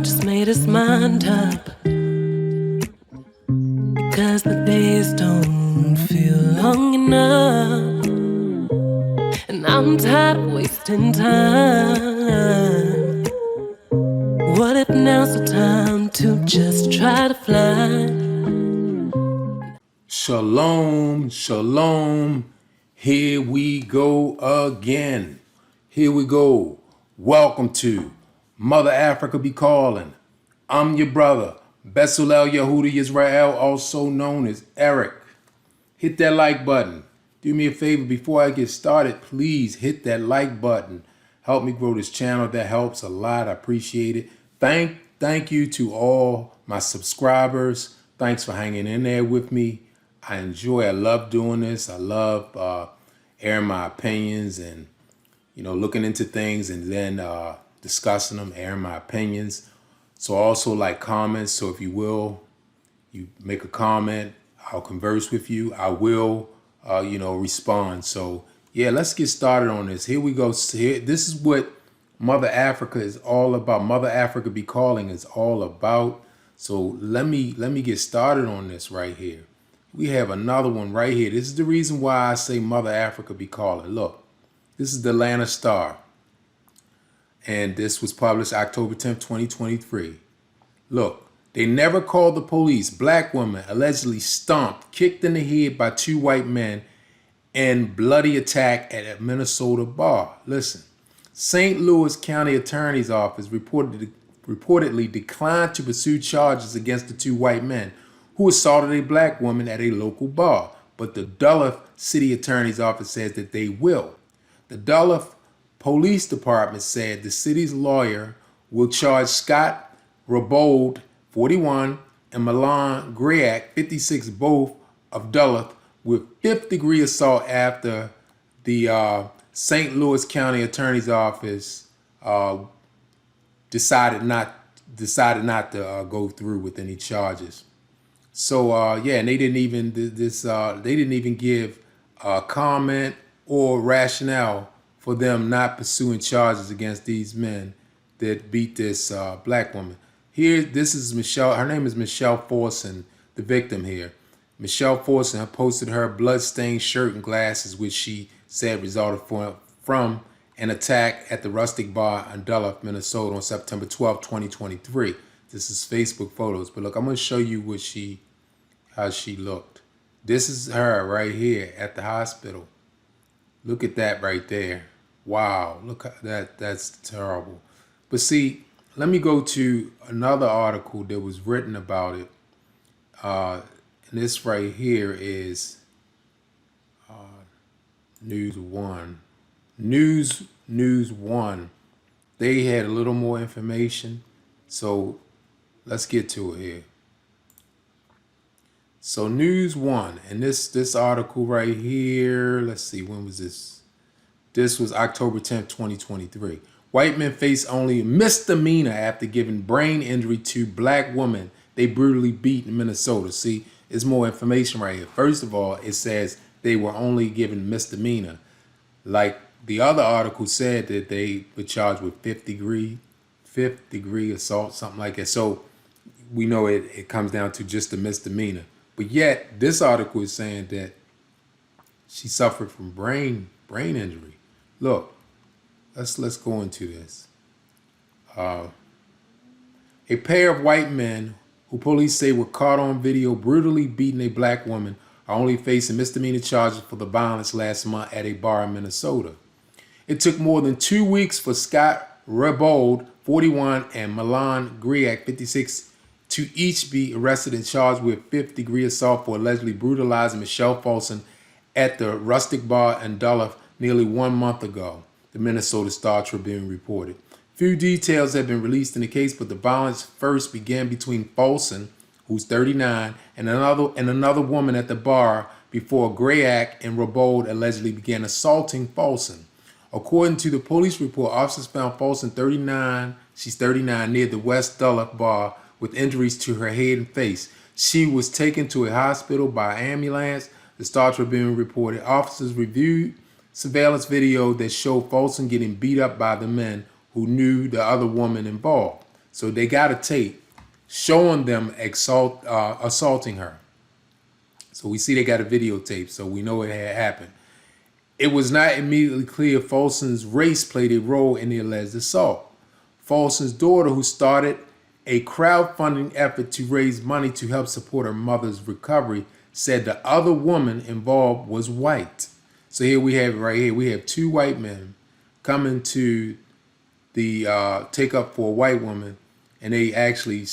just made his mind up, 'cause the days don't feel long enough, and I'm tired of wasting time. What if now's the time to just try to fly? Shalom, shalom. Here we go again. Here we go. Welcome to Mother Africa Be Calling. I'm your brother, Besulel Yehudi Israel, also known as Eric. Hit that like button. Do me a favor before I get started, please hit that like button. Help me grow this channel. That helps a lot. I appreciate it. Thank you to all my subscribers. Thanks for hanging in there with me. I love doing this. I love airing my opinions and, looking into things and then discussing them, airing my opinions. So I also like comments. So if you will, you make a comment, I'll converse with you. I will, respond. So yeah, let's get started on this. Here we go. This is what Mother Africa is all about. Mother Africa Be Calling is all about. So let me get started on this right here. We have another one right here. This is the reason why I say Mother Africa Be Calling. Look, this is the Atlanta Star. And this was published October 10th, 2023. Look, they never called the police. Black woman allegedly stomped, kicked in the head by two white men in bloody attack at a Minnesota bar. Listen, St. Louis County Attorney's Office reportedly declined to pursue charges against the two white men who assaulted a black woman at a local bar. But the Duluth City Attorney's Office says that they will. The Duluth Police Department said the city's lawyer will charge Scott Rabold, 41, and Milan Greak, 56, both of Duluth, with fifth-degree assault after the St. Louis County Attorney's Office decided not to go through with any charges. So and they didn't even give a comment or rationale for them not pursuing charges against these men that beat this black woman. Here, this is Michelle. Her name is Michelle Forson, the victim here. Michelle Forson posted her blood-stained shirt and glasses, which she said resulted from an attack at the Rustic Bar in Duluth, Minnesota on September 12, 2023. This is Facebook photos. But look, I'm going to show you how she looked. This is her right here at the hospital. Look at that right there. Wow, look at that. That's terrible. But see, let me go to another article that was written about it. And this right here is News One. News One. They had a little more information. So let's get to it here. So News One, and this article right here, let's see, when was this? This was October 10th, 2023. White men face only misdemeanor after giving brain injury to black woman they brutally beat in Minnesota. See, there's more information right here. First of all, it says they were only given misdemeanor. Like the other article said that they were charged with fifth degree assault, something like that. So we know it comes down to just a misdemeanor. But yet this article is saying that she suffered from brain injury. Look, let's go into this. A pair of white men who police say were caught on video brutally beating a black woman are only facing misdemeanor charges for the violence last month at a bar in Minnesota. It took more than 2 weeks for Scott Rabold, 41, and Milan Greak, 56, to each be arrested and charged with fifth-degree assault for allegedly brutalizing Michelle Folsom at the Rustic Bar in Duluth nearly 1 month ago, the Minnesota Star Tribune reported. Few details have been released in the case, but the violence first began between Folsom, who's 39, and another woman at the bar before Greak and Rabold allegedly began assaulting Folsom. According to the police report, officers found Folsom 39, she's 39, near the West Duluth Bar with injuries to her head and face. She was taken to a hospital by ambulance, the Star Tribune reported. Officers reviewed surveillance video that showed Folsom getting beat up by the men who knew the other woman involved. So they got a tape showing them assaulting her. So we see they got a videotape, so we know it had happened. It was not immediately clear if Folsom's race played a role in the alleged assault. Folsom's daughter, who started a crowdfunding effort to raise money to help support her mother's recovery, said the other woman involved was white. So here we have right here, we have two white men coming to the take up for a white woman, and they actually,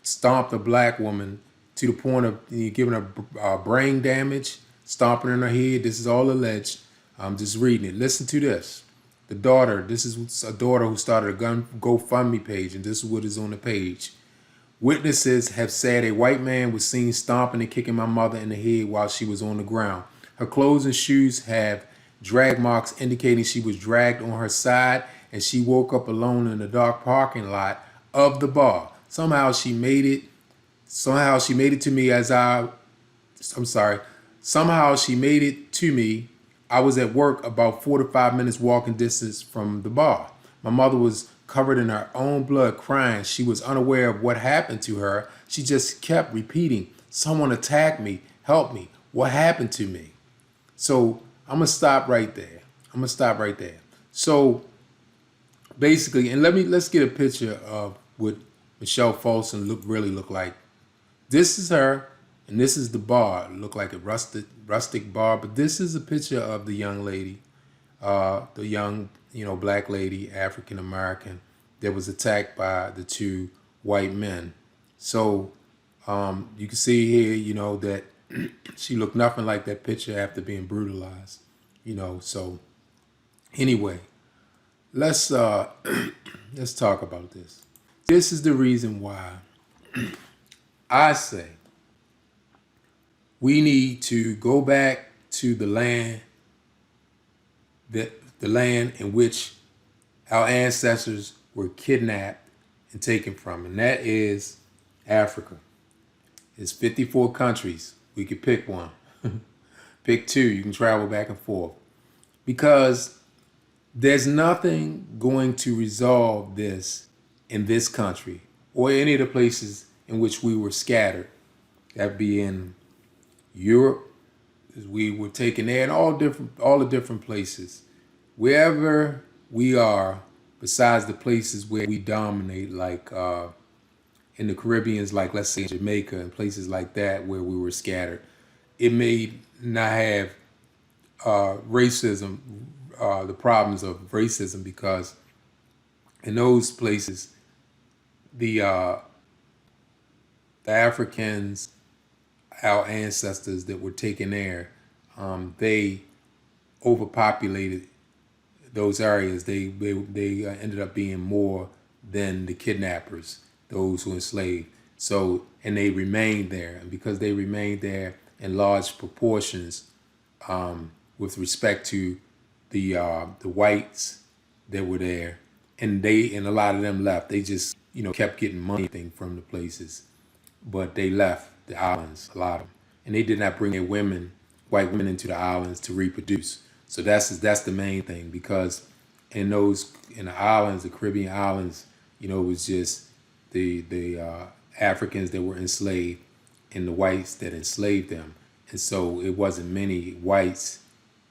stomped a black woman to the point of giving her brain damage, stomping in her head. This is all alleged. I'm just reading it. Listen to this. The daughter, this is a daughter who started a GoFundMe page, and this is what is on the page. Witnesses have said a white man was seen stomping and kicking my mother in the head while she was on the ground. Her clothes and shoes have drag marks indicating she was dragged on her side, and she woke up alone in the dark parking lot of the bar. Somehow she made it to me Somehow she made it to me. I was at work about 4 to 5 minutes walking distance from the bar. My mother was covered in her own blood, crying. She was unaware of what happened to her. She just kept repeating, "Someone attacked me. Help me. What happened to me?" So I'm going to stop right there. So basically, and let's get a picture of what Michelle Folsom really looked like. This is her, and this is the bar. It looked like a rustic bar, but this is a picture of the young lady, the young, black lady, African American, that was attacked by the two white men. So you can see here, that she looked nothing like that picture after being brutalized. So anyway, let's let's talk about this. This is the reason why I say we need to go back to the land in which our ancestors were kidnapped and taken from, and that is Africa. It's 54 countries. We could pick one. Pick two. You can travel back and forth. Because there's nothing going to resolve this in this country or any of the places in which we were scattered. That'd be in Europe, as we were taken there, and all the different places. Wherever we are, besides the places where we dominate, like in the Caribbeans, like let's say Jamaica and places like that where we were scattered, it may not have racism, the problems of racism, because in those places, the Africans, our ancestors that were taken there, they overpopulated those areas. They ended up being more than the kidnappers, those who enslaved. So, and they remained there, and because they remained there in large proportions, with respect to the whites that were there, and a lot of them left. They just kept getting money from the places, but they left the islands, a lot of them, and they did not bring their white women into the islands to reproduce. So that's the main thing, because in the islands, the Caribbean islands, it was just the Africans that were enslaved and the whites that enslaved them, and so it wasn't many whites.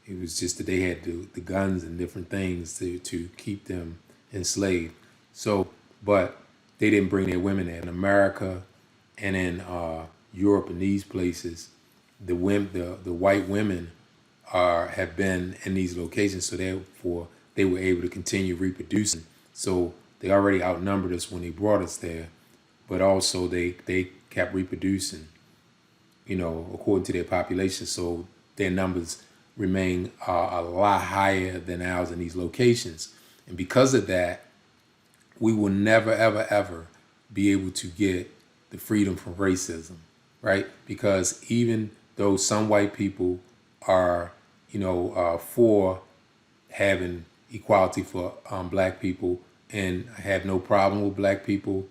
It was just that they had the guns and different things to keep them enslaved. So, but they didn't bring their women there. In America and in Europe and these places, the white women have been in these locations, so therefore they were able to continue reproducing. So they already outnumbered us when they brought us there, but also they kept reproducing, according to their population. So their numbers remain a lot higher than ours in these locations. And because of that, we will never, ever, ever be able to get the freedom from racism, right? Because even though some white people are, for having equality for black people and have no problem with black people,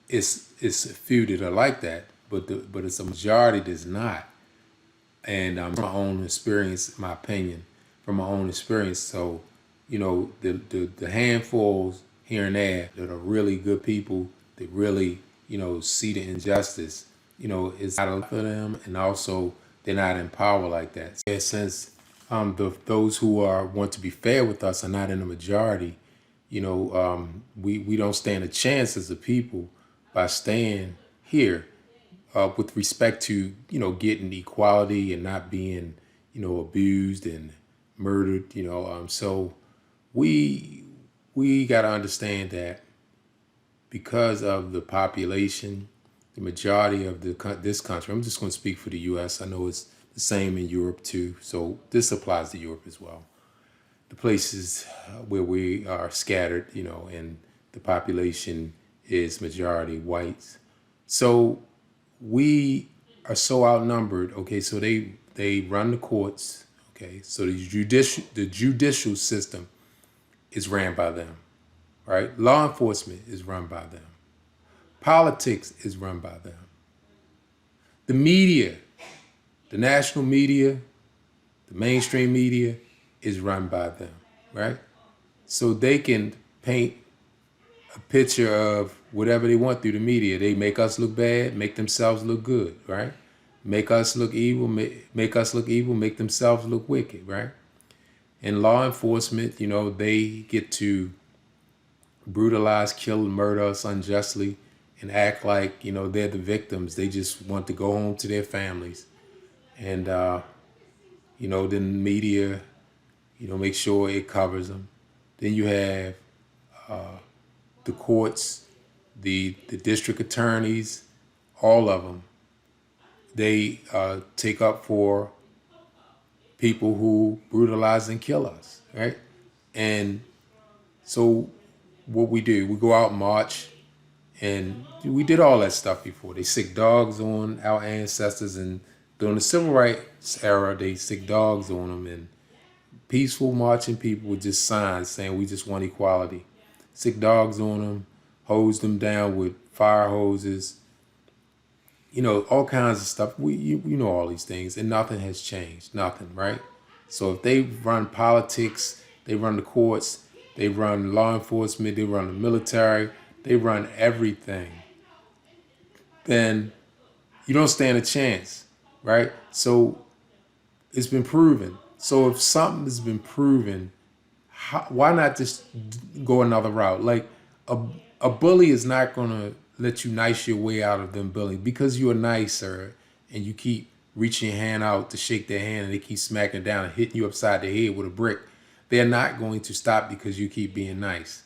it's a few that are like that, but it's a majority that's not. And from my own experience, my opinion, from my own experience, so the handfuls here and there that are really good people that really, see the injustice. It's not a lot for them, and also they're not in power like that. Yeah, since those who want to be fair with us are not in the majority, we don't stand a chance as a people by staying here with respect to getting equality and not being abused and murdered. So we we got to understand that because of the population, the majority of this country. I'm just going to speak for the U.S. I know it's the same in Europe too, so this applies to Europe as well. The places where we are scattered, and the population is majority whites. So we are so outnumbered. Okay, so they run the courts. Okay, so the judicial system is ran by them, right? Law enforcement is run by them. Politics is run by them. The media, the national media, the mainstream media is run by them, right? So they can paint a picture of whatever they want through the media. They make us look bad, make themselves look good, right? Make us look evil, make us look evil, make themselves look wicked, right? And law enforcement, they get to brutalize, kill, and murder us unjustly and act like, they're the victims. They just want to go home to their families. And, then the media, make sure it covers them. Then you have the courts, the district attorneys, all of them. They take up for people who brutalize and kill us, right? And so what we do, we go out and march, and we did all that stuff before. They sick dogs on our ancestors, and during the civil rights era, they sick dogs on them, and peaceful marching people with just signs saying we just want equality. Sick dogs on them, hose them down with fire hoses, all kinds of stuff. You know all these things, and nothing has changed. Nothing, right? So if they run politics, they run the courts, they run law enforcement, they run the military, they run everything, then you don't stand a chance, right? So it's been proven. So if something has been proven, why not just go another route? Like a bully is not going to let you nice your way out of them bullying because you're nicer and you keep reaching your hand out to shake their hand and they keep smacking it down and hitting you upside the head with a brick. They're not going to stop because you keep being nice.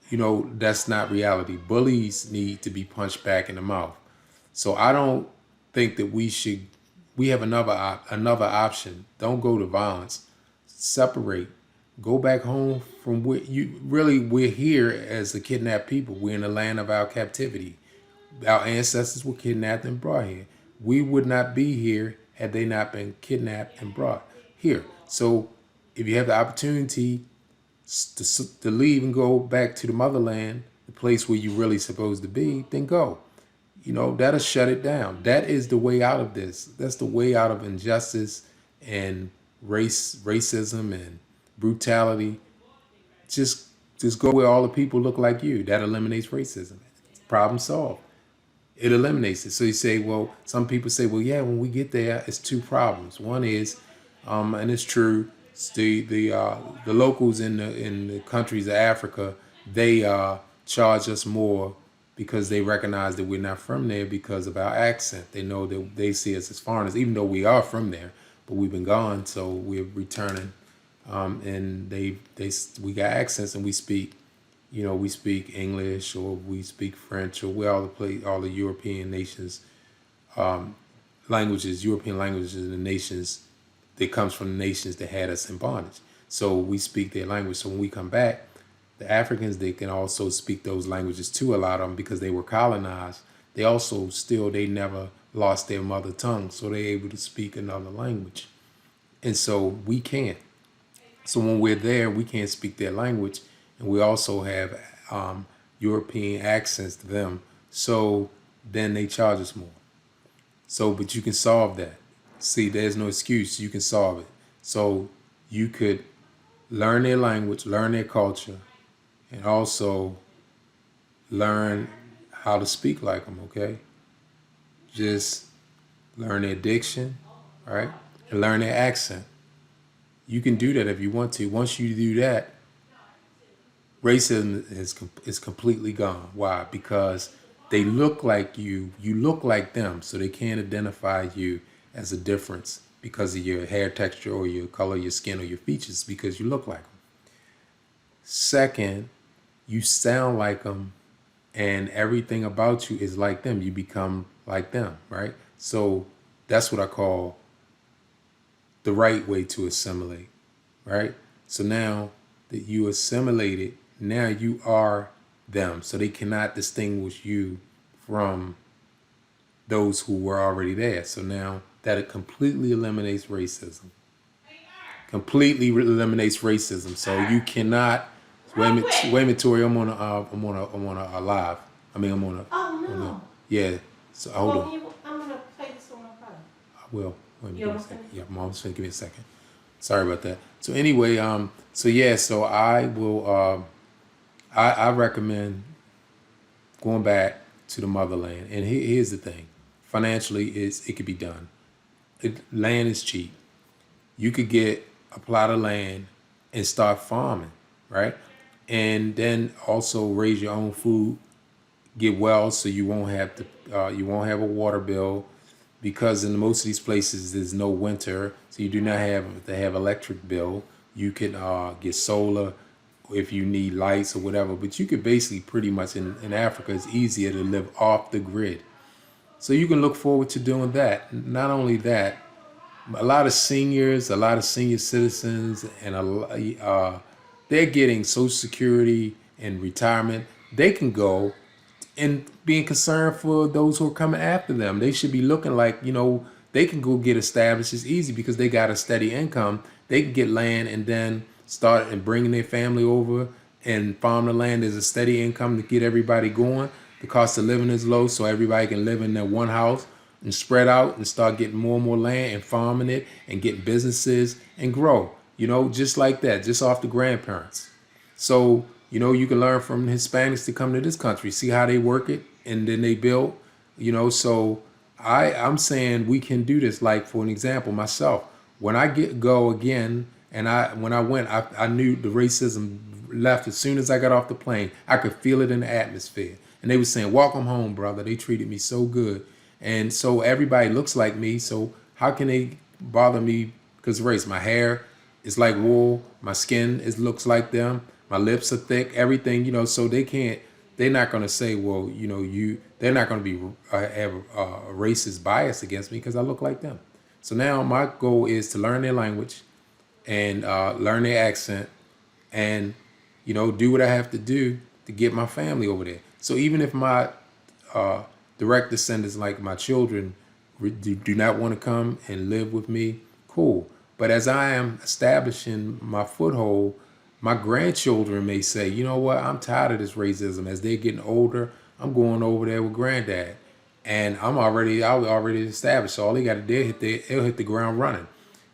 That's not reality. Bullies need to be punched back in the mouth. So I don't think that we have another option. Don't go to violence. Separate. Go back home from where we're here as the kidnapped people. We're in the land of our captivity. Our ancestors were kidnapped and brought here. We would not be here had they not been kidnapped and brought here. So if you have the opportunity to leave and go back to the motherland, the place where you're really supposed to be, then go. That'll shut it down. That is the way out of this. That's the way out of injustice and racism and brutality. Just go where all the people look like you. That eliminates racism. Problem solved. It eliminates it. So you say, well, some people say, well, yeah, when we get there, it's two problems. One is, and it's true, it's the locals in the countries of Africa, they charge us more because they recognize that we're not from there because of our accent. They know that they see us as foreigners, even though we are from there, but we've been gone, so we're returning. And we got accents and we speak English or we speak French or we all the European nations languages, European languages and the nations that comes from the nations that had us in bondage. So we speak their language. So when we come back, the Africans, they can also speak those languages too, a lot of them, because they were colonized. They never lost their mother tongue. So they're able to speak another language. And so we can't. So when we're there, we can't speak their language. And we also have European accents to them. So then they charge us more. So, but you can solve that. See, there's no excuse. You can solve it. So you could learn their language, learn their culture, and also learn how to speak like them, okay? Just learn their diction, right? And learn their accent. You can do that if you want to. Once you do that, racism is completely gone. Why? Because they look like you look like them, so they can't identify you as a difference because of your hair texture or your color, your skin, or your features, because you look like them. Second, you sound like them, and everything about you is like them. You become like them, right? So that's what I call the right way to assimilate, right? So now that you assimilated, now you are them. So they cannot distinguish you from those who were already there. So now that it completely eliminates racism. Completely eliminates racism. So you cannot wait a minute, Tori, I'm on a live. I mean I'm on a Oh on a no. yeah. So hold on. I'm gonna play this on my phone. I will. Wait a minute, You give me a almost second. finished? Yeah, mom's gonna give me a second. Sorry about that. So anyway, so yeah, so I will I recommend going back to the motherland. And here's the thing. Financially it could be done. Land is cheap. You could get a plot of land and start farming, right? And then also raise your own food, get wells so you won't have a water bill, because in most of these places there's no winter, so you do not have to have electric bill. You can get solar if you need lights or whatever, but you could basically pretty much in Africa it's easier to live off the grid. So you can look forward to doing that. Not only that, a lot of senior citizens, and they're getting Social Security and retirement. They can go and being concerned for those who are coming after them. They should be looking like, they can go get established. It's easy because they got a steady income. They can get land and then start and bringing their family over and farm the land. There's a steady income to get everybody going. The cost of living is low, so everybody can live in their one house and spread out and start getting more and more land and farming it and getting businesses and grow, just like that, just off the grandparents. So, you can learn from Hispanics to come to this country, see how they work it, and then they build, So I'm saying we can do this. Like, for an example, myself, when I go again, and when I went, I knew the racism left as soon as I got off the plane. I could feel it in the atmosphere. And they were saying, welcome home, brother. They treated me so good. And so everybody looks like me. So how can they bother me because of race? My hair is like wool. My skin looks like them. My lips are thick. Everything, so they're not going to say, well, they're not going to be have a racist bias against me because I look like them. So now my goal is to learn their language and learn their accent and, do what I have to do to get my family over there. So even if my direct descendants, like my children, do not want to come and live with me, cool. But as I am establishing my foothold, my grandchildren may say, you know what, I'm tired of this racism. As they're getting older, I'm going over there with granddad. And I already established. So all they got to do, they'll hit the ground running.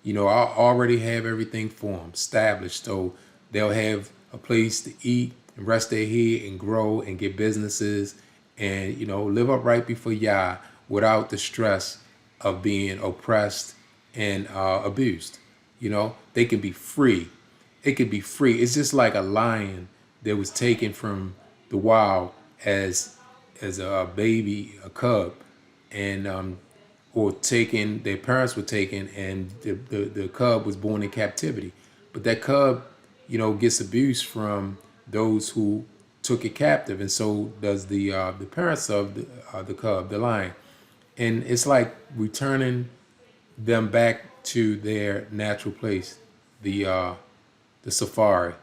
I already have everything for them established. So they'll have a place to eat and rest their head and grow and get businesses and, live upright before Yah without the stress of being oppressed and abused. They can be free. It could be free. It's just like a lion that was taken from the wild as a baby, a cub, and or taken, their parents were taken, and the cub was born in captivity. But that cub, gets abused from those who took it captive, and so does the parents of the cub, the lion. And it's like returning them back to their natural place, the safari,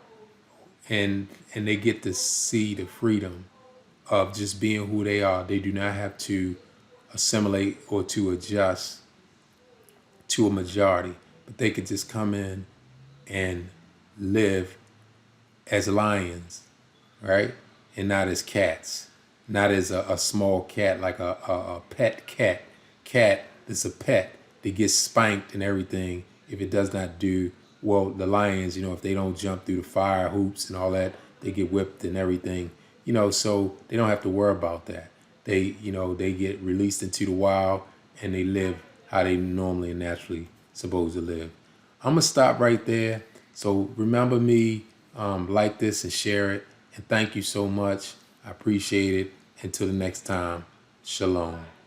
and they get to see the freedom of just being who they are. They do not have to assimilate or to adjust to a majority, but they could just come in and live as lions, right? And not as cats, not as a small cat, like a pet cat. Cat that's a pet that gets spanked and everything if it does not do well. The lions, if they don't jump through the fire hoops and all that, they get whipped and everything, so they don't have to worry about that. They get released into the wild and they live how they normally and naturally supposed to live. I'm gonna stop right there. So remember me, like this and share it. And thank you so much. I appreciate it. Until the next time, shalom.